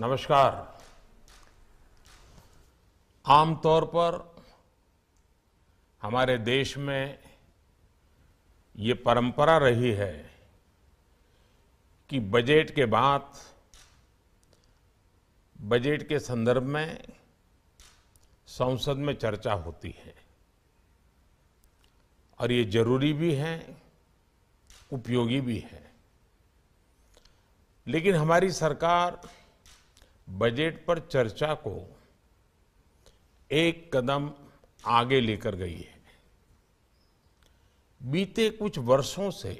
नमस्कार। आमतौर पर हमारे देश में ये परंपरा रही है कि बजट के बाद बजट के संदर्भ में संसद में चर्चा होती है और ये जरूरी भी है, उपयोगी भी है। लेकिन हमारी सरकार बजट पर चर्चा को एक कदम आगे लेकर गई है। बीते कुछ वर्षों से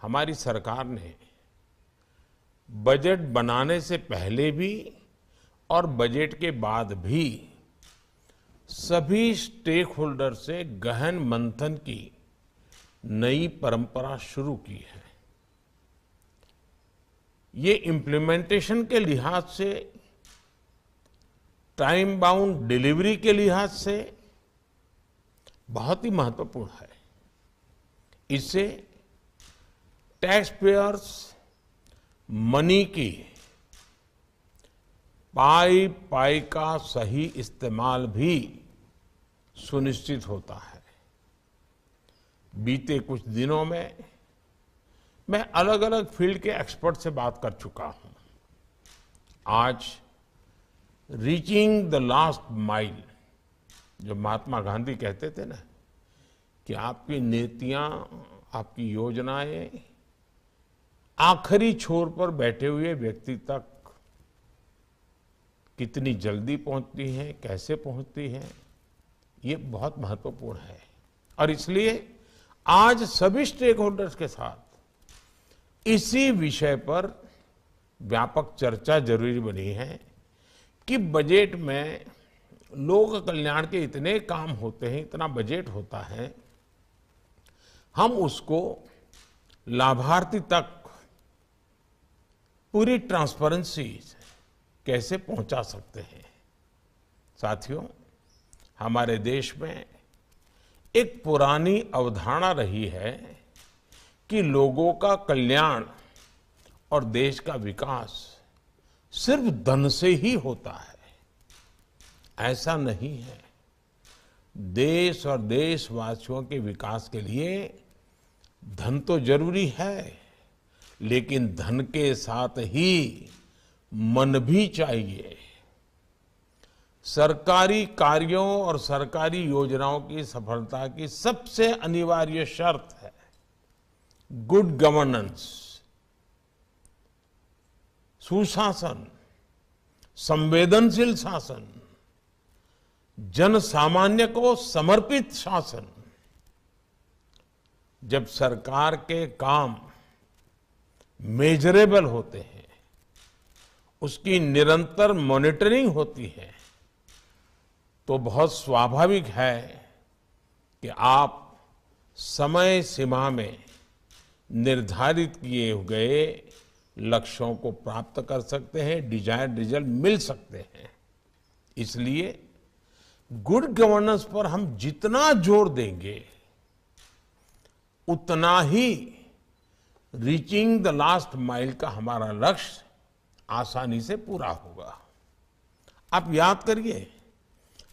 हमारी सरकार ने बजट बनाने से पहले भी और बजट के बाद भी सभी स्टेक होल्डर से गहन मंथन की नई परंपरा शुरू की है। ये इम्प्लीमेंटेशन के लिहाज से, टाइम बाउंड डिलीवरी के लिहाज से बहुत ही महत्वपूर्ण है। इससे टैक्स पेयर्स मनी की पाई पाई का सही इस्तेमाल भी सुनिश्चित होता है। बीते कुछ दिनों में मैं अलग अलग फील्ड के एक्सपर्ट से बात कर चुका हूं। आज रीचिंग द लास्ट माइल, जो महात्मा गांधी कहते थे ना कि आपकी नीतियां, आपकी योजनाएं आखिरी छोर पर बैठे हुए व्यक्ति तक कितनी जल्दी पहुंचती हैं, कैसे पहुंचती हैं, ये बहुत महत्वपूर्ण है। और इसलिए आज सभी स्टेक होल्डर्स के साथ इसी विषय पर व्यापक चर्चा जरूरी बनी है कि बजट में लोक कल्याण के इतने काम होते हैं, इतना बजट होता है, हम उसको लाभार्थी तक पूरी ट्रांसपेरेंसी कैसे पहुंचा सकते हैं। साथियों, हमारे देश में एक पुरानी अवधारणा रही है कि लोगों का कल्याण और देश का विकास सिर्फ धन से ही होता है। ऐसा नहीं है। देश और देशवासियों के विकास के लिए धन तो जरूरी है, लेकिन धन के साथ ही मन भी चाहिए। सरकारी कार्यों और सरकारी योजनाओं की सफलता की सबसे अनिवार्य शर्त है गुड गवर्नेंस, सुशासन, संवेदनशील शासन, जन सामान्य को समर्पित शासन। जब सरकार के काम मेजरेबल होते हैं, उसकी निरंतर मॉनिटरिंग होती है, तो बहुत स्वाभाविक है कि आप समय सीमा में निर्धारित किए गए लक्ष्यों को प्राप्त कर सकते हैं, डिजायर्ड रिजल्ट मिल सकते हैं। इसलिए गुड गवर्नेंस पर हम जितना जोर देंगे, उतना ही रीचिंग द लास्ट माइल का हमारा लक्ष्य आसानी से पूरा होगा। आप याद करिए,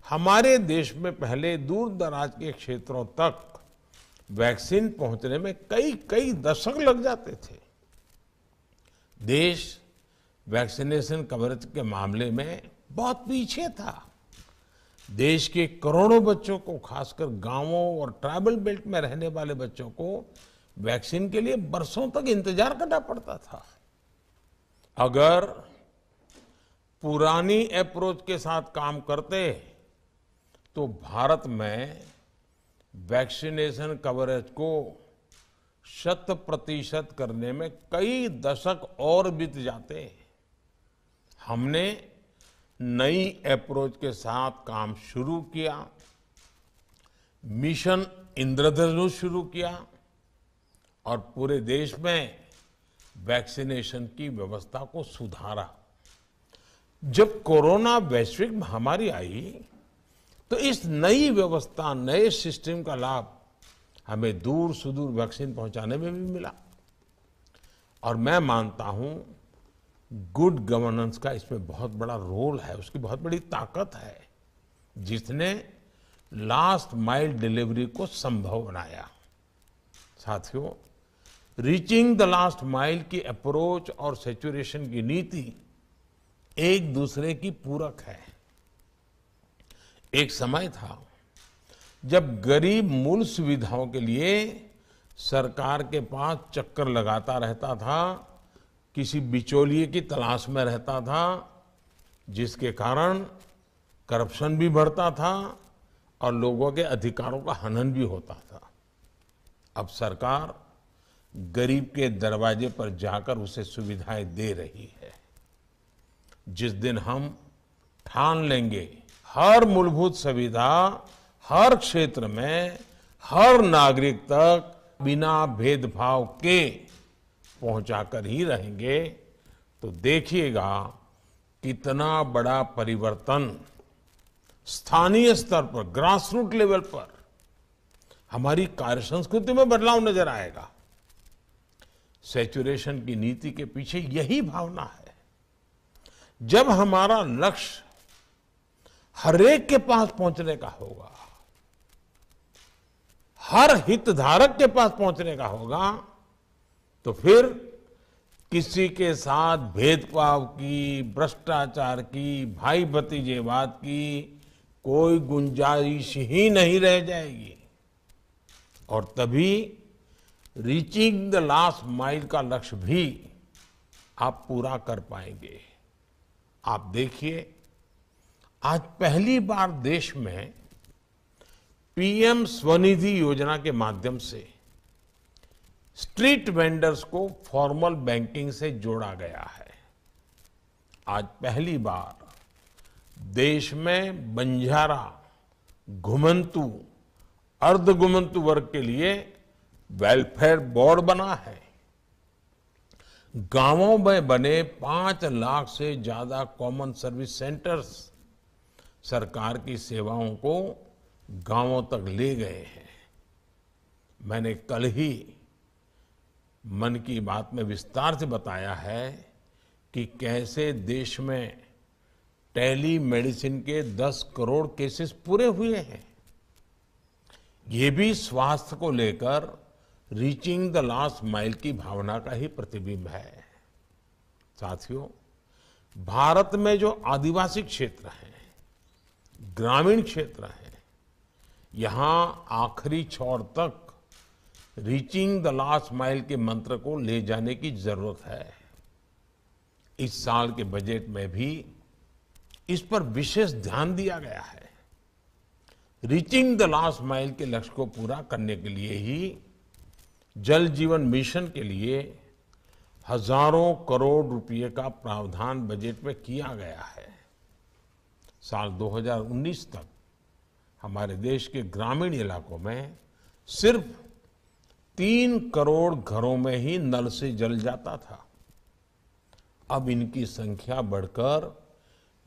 हमारे देश में पहले दूर दराज के क्षेत्रों तक वैक्सीन पहुंचने में कई दशक लग जाते थे। देश वैक्सीनेशन कवरेज के मामले में बहुत पीछे था। देश के करोड़ों बच्चों को, खासकर गांवों और ट्राइबल बेल्ट में रहने वाले बच्चों को वैक्सीन के लिए बरसों तक इंतजार करना पड़ता था। अगर पुरानी अप्रोच के साथ काम करते तो भारत में वैक्सीनेशन कवरेज को 100% करने में कई दशक और बीत जाते। हमने नई अप्रोच के साथ काम शुरू किया, मिशन इंद्रधनुष शुरू किया और पूरे देश में वैक्सीनेशन की व्यवस्था को सुधारा। जब कोरोना वैश्विक महामारी आई तो इस नई व्यवस्था, नए सिस्टम का लाभ हमें दूर सुदूर वैक्सीन पहुंचाने में भी मिला। और मैं मानता हूं गुड गवर्नेंस का इसमें बहुत बड़ा रोल है, उसकी बहुत बड़ी ताकत है, जिसने लास्ट माइल डिलीवरी को संभव बनाया। साथियों, रीचिंग द लास्ट माइल की अप्रोच और सैचुरेशन की नीति एक दूसरे की पूरक है। एक समय था जब गरीब मूल सुविधाओं के लिए सरकार के पास चक्कर लगाता रहता था, किसी बिचौलिए की तलाश में रहता था, जिसके कारण करप्शन भी बढ़ता था और लोगों के अधिकारों का हनन भी होता था। अब सरकार गरीब के दरवाजे पर जाकर उसे सुविधाएं दे रही है। जिस दिन हम ठान लेंगे हर मूलभूत सुविधा हर क्षेत्र में हर नागरिक तक बिना भेदभाव के पहुंचाकर ही रहेंगे, तो देखिएगा कितना बड़ा परिवर्तन स्थानीय स्तर पर, ग्रासरूट लेवल पर हमारी कार्य संस्कृति में बदलाव नजर आएगा। सैचुरेशन की नीति के पीछे यही भावना है। जब हमारा लक्ष्य हरेक के पास पहुंचने का होगा, हर हितधारक के पास पहुंचने का होगा, तो फिर किसी के साथ भेदभाव की, भ्रष्टाचार की, भाई भतीजेवाद की कोई गुंजाइश ही नहीं रह जाएगी। और तभी रीचिंग द लास्ट माइल का लक्ष्य भी आप पूरा कर पाएंगे। आप देखिए, आज पहली बार देश में पीएम स्वनिधि योजना के माध्यम से स्ट्रीट वेंडर्स को फॉर्मल बैंकिंग से जोड़ा गया है। आज पहली बार देश में बंजारा, घुमंतु, अर्धघुमंतु वर्ग के लिए वेलफेयर बोर्ड बना है। गांवों में बने 5 लाख से ज्यादा कॉमन सर्विस सेंटर्स सरकार की सेवाओं को गांवों तक ले गए हैं। मैंने कल ही मन की बात में विस्तार से बताया है कि कैसे देश में टेली मेडिसिन के 10 करोड़ केसेस पूरे हुए हैं। ये भी स्वास्थ्य को लेकर रीचिंग द लास्ट माइल की भावना का ही प्रतिबिंब है। साथियों, भारत में जो आदिवासी क्षेत्र हैं, ग्रामीण क्षेत्र हैं, यहां आखिरी छोर तक रीचिंग द लास्ट माइल के मंत्र को ले जाने की जरूरत है। इस साल के बजट में भी इस पर विशेष ध्यान दिया गया है। रीचिंग द लास्ट माइल के लक्ष्य को पूरा करने के लिए ही जल जीवन मिशन के लिए हजारों करोड़ रुपए का प्रावधान बजट में किया गया है। साल 2019 तक हमारे देश के ग्रामीण इलाकों में सिर्फ 3 करोड़ घरों में ही नल से जल जाता था। अब इनकी संख्या बढ़कर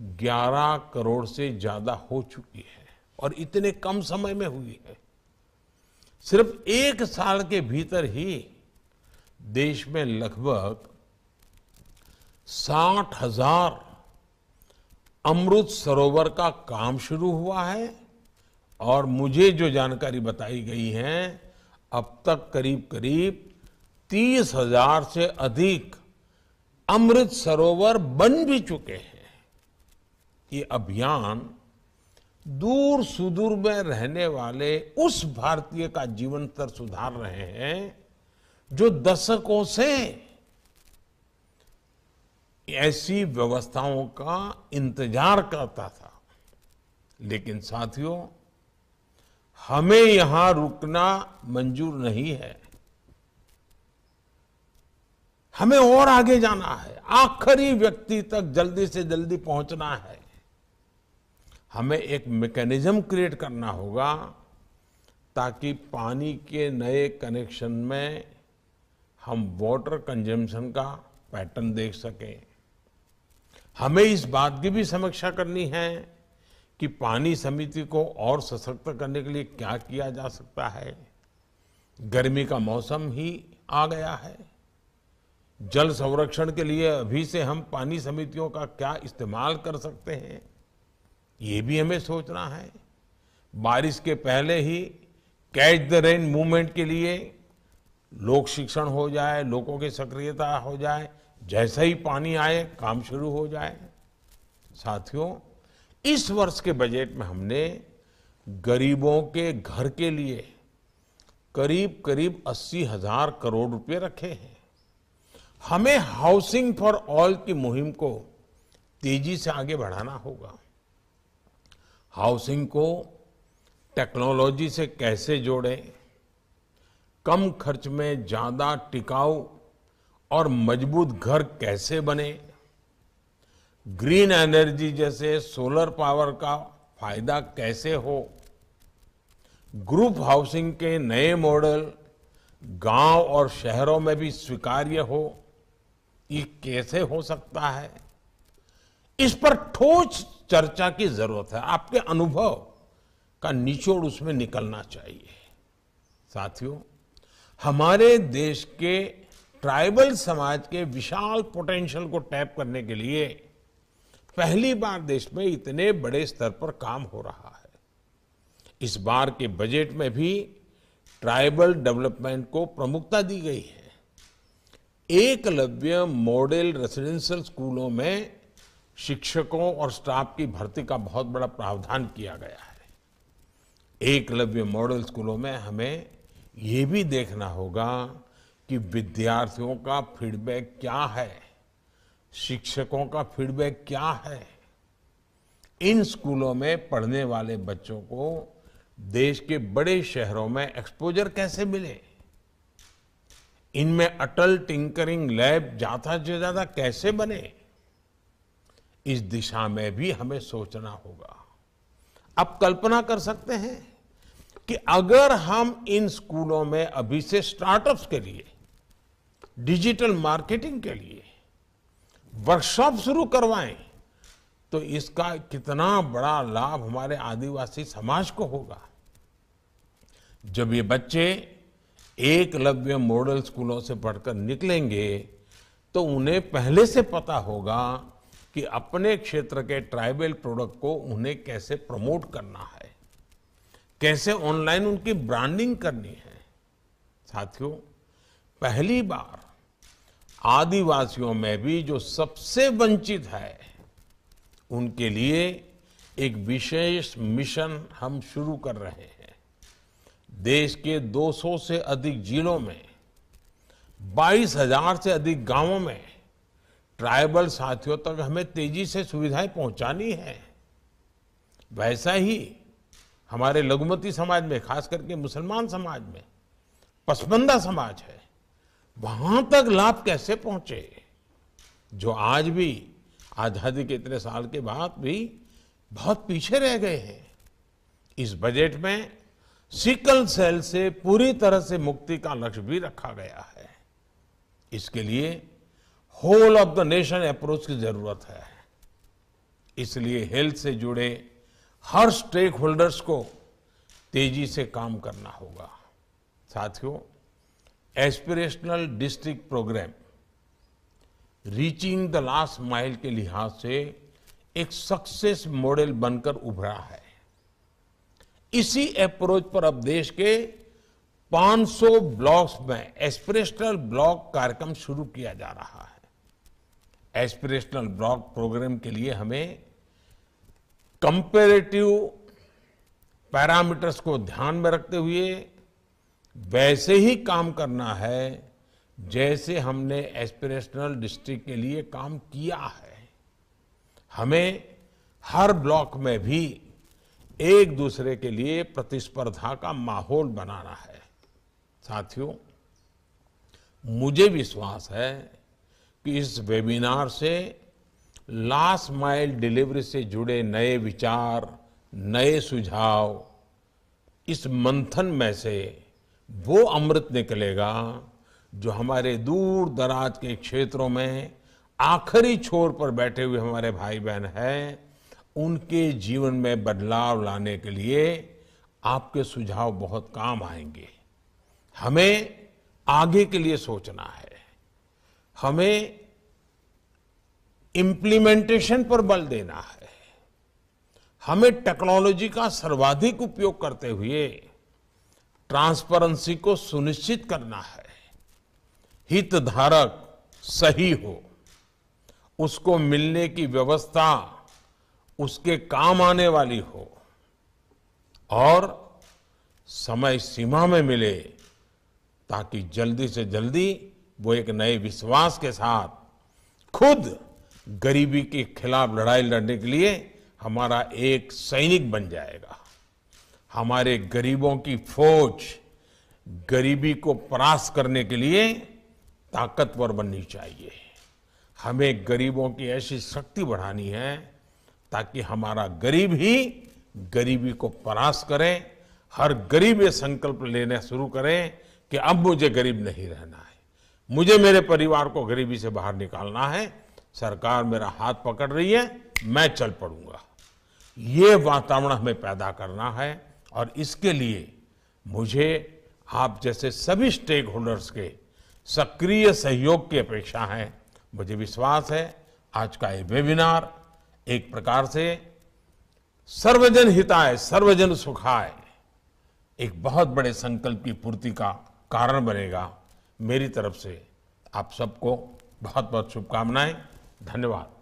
11 करोड़ से ज्यादा हो चुकी है और इतने कम समय में हुई है। सिर्फ 1 साल के भीतर ही देश में लगभग 60,000 अमृत सरोवर का काम शुरू हुआ है और मुझे जो जानकारी बताई गई है, अब तक करीब करीब 30,000 से अधिक अमृत सरोवर बन भी चुके हैं। ये अभियान दूर सुदूर में रहने वाले उस भारतीय का जीवन स्तर सुधार रहे हैं जो दशकों से ऐसी व्यवस्थाओं का इंतजार करता था। लेकिन साथियों, हमें यहां रुकना मंजूर नहीं है। हमें और आगे जाना है, आखिरी व्यक्ति तक जल्दी से जल्दी पहुंचना है। हमें एक मैकेनिज्म क्रिएट करना होगा ताकि पानी के नए कनेक्शन में हम वाटर कंजम्पशन का पैटर्न देख सकें। हमें इस बात की भी समीक्षा करनी है कि पानी समिति को और सशक्त करने के लिए क्या किया जा सकता है। गर्मी का मौसम ही आ गया है। जल संरक्षण के लिए अभी से हम पानी समितियों का क्या इस्तेमाल कर सकते हैं, ये भी हमें सोचना है। बारिश के पहले ही कैच द रेन मूवमेंट के लिए लोक शिक्षण हो जाए, लोगों की सक्रियता हो जाए, जैसे ही पानी आए काम शुरू हो जाए। साथियों, इस वर्ष के बजट में हमने गरीबों के घर के लिए करीब करीब 80,000 करोड़ रुपए रखे हैं। हमें हाउसिंग फॉर ऑल की मुहिम को तेजी से आगे बढ़ाना होगा। हाउसिंग को टेक्नोलॉजी से कैसे जोड़ें, कम खर्च में ज्यादा टिकाऊ और मजबूत घर कैसे बने, ग्रीन एनर्जी जैसे सोलर पावर का फायदा कैसे हो, ग्रुप हाउसिंग के नए मॉडल गांव और शहरों में भी स्वीकार्य हो, ये कैसे हो सकता है, इस पर ठोस चर्चा की जरूरत है। आपके अनुभव का निचोड़ उसमें निकलना चाहिए। साथियों, हमारे देश के ट्राइबल समाज के विशाल पोटेंशियल को टैप करने के लिए पहली बार देश में इतने बड़े स्तर पर काम हो रहा है। इस बार के बजट में भी ट्राइबल डेवलपमेंट को प्रमुखता दी गई है। एकलव्य मॉडल रेसिडेंशियल स्कूलों में शिक्षकों और स्टाफ की भर्ती का बहुत बड़ा प्रावधान किया गया है। एकलव्य मॉडल स्कूलों में हमें ये भी देखना होगा कि विद्यार्थियों का फीडबैक क्या है, शिक्षकों का फीडबैक क्या है। इन स्कूलों में पढ़ने वाले बच्चों को देश के बड़े शहरों में एक्सपोजर कैसे मिले, इनमें अटल टिंकरिंग लैब ज्यादा से ज्यादा कैसे बने, इस दिशा में भी हमें सोचना होगा। आप कल्पना कर सकते हैं कि अगर हम इन स्कूलों में अभी से स्टार्टअप्स के लिए, डिजिटल मार्केटिंग के लिए वर्कशॉप शुरू करवाएं, तो इसका कितना बड़ा लाभ हमारे आदिवासी समाज को होगा। जब ये बच्चे एकलव्य मॉडल स्कूलों से पढ़कर निकलेंगे तो उन्हें पहले से पता होगा कि अपने क्षेत्र के ट्राइबल प्रोडक्ट को उन्हें कैसे प्रमोट करना है, कैसे ऑनलाइन उनकी ब्रांडिंग करनी है। साथियों, पहली बार आदिवासियों में भी जो सबसे वंचित है, उनके लिए एक विशेष मिशन हम शुरू कर रहे हैं। देश के 200 से अधिक जिलों में 22,000 से अधिक गांवों में ट्राइबल साथियों तक हमें तेजी से सुविधाएं पहुंचानी है। वैसा ही हमारे लघुमती समाज में, खास करके मुसलमान समाज में पसमानदा समाज है, वहां तक लाभ कैसे पहुंचे, जो आज भी आजादी के इतने साल के बाद भी बहुत पीछे रह गए हैं। इस बजट में सिकल सेल से पूरी तरह से मुक्ति का लक्ष्य भी रखा गया है। इसके लिए whole of the nation approach की जरूरत है। इसलिए हेल्थ से जुड़े हर स्टेक होल्डर्स को तेजी से काम करना होगा। साथियों, aspirational district programme reaching the last mile के लिहाज से एक सक्सेस मॉडल बनकर उभरा है। इसी अप्रोच पर अब देश के 500 ब्लॉक्स में एस्पिरेशनल ब्लॉक कार्यक्रम शुरू किया जा रहा है। एस्पिरेशनल ब्लॉक प्रोग्राम के लिए हमें कंपैरेटिव पैरामीटर्स को ध्यान में रखते हुए वैसे ही काम करना है जैसे हमने एस्पिरेशनल डिस्ट्रिक्ट के लिए काम किया है। हमें हर ब्लॉक में भी एक दूसरे के लिए प्रतिस्पर्धा का माहौल बनाना है। साथियों, मुझे विश्वास है कि इस वेबिनार से लास्ट माइल डिलीवरी से जुड़े नए विचार, नए सुझाव, इस मंथन में से वो अमृत निकलेगा जो हमारे दूर दराज के क्षेत्रों में आखिरी छोर पर बैठे हुए हमारे भाई बहन हैं, उनके जीवन में बदलाव लाने के लिए आपके सुझाव बहुत काम आएंगे। हमें आगे के लिए सोचना है। हमें इम्प्लीमेंटेशन पर बल देना है। हमें टेक्नोलॉजी का सर्वाधिक उपयोग करते हुए ट्रांसपेरेंसी को सुनिश्चित करना है। हितधारक सही हो, उसको मिलने की व्यवस्था उसके काम आने वाली हो और समय सीमा में मिले, ताकि जल्दी से जल्दी वो एक नए विश्वास के साथ खुद गरीबी के खिलाफ लड़ाई लड़ने के लिए हमारा एक सैनिक बन जाएगा। हमारे गरीबों की फौज गरीबी को परास्त करने के लिए ताकतवर बननी चाहिए। हमें गरीबों की ऐसी शक्ति बढ़ानी है ताकि हमारा गरीब ही गरीबी को परास्त करे। हर गरीब ये संकल्प लेना शुरू करे कि अब मुझे गरीब नहीं रहना है, मुझे मेरे परिवार को गरीबी से बाहर निकालना है। सरकार मेरा हाथ पकड़ रही है, मैं चल पड़ूंगा। ये वातावरण हमें पैदा करना है और इसके लिए मुझे आप जैसे सभी स्टेक होल्डर्स के सक्रिय सहयोग की अपेक्षा है। मुझे विश्वास है आज का ये वेबिनार एक प्रकार से सर्वजन हिताय सर्वजन सुखाय एक बहुत बड़े संकल्प की पूर्ति का कारण बनेगा। मेरी तरफ से आप सबको बहुत बहुत शुभकामनाएं। धन्यवाद।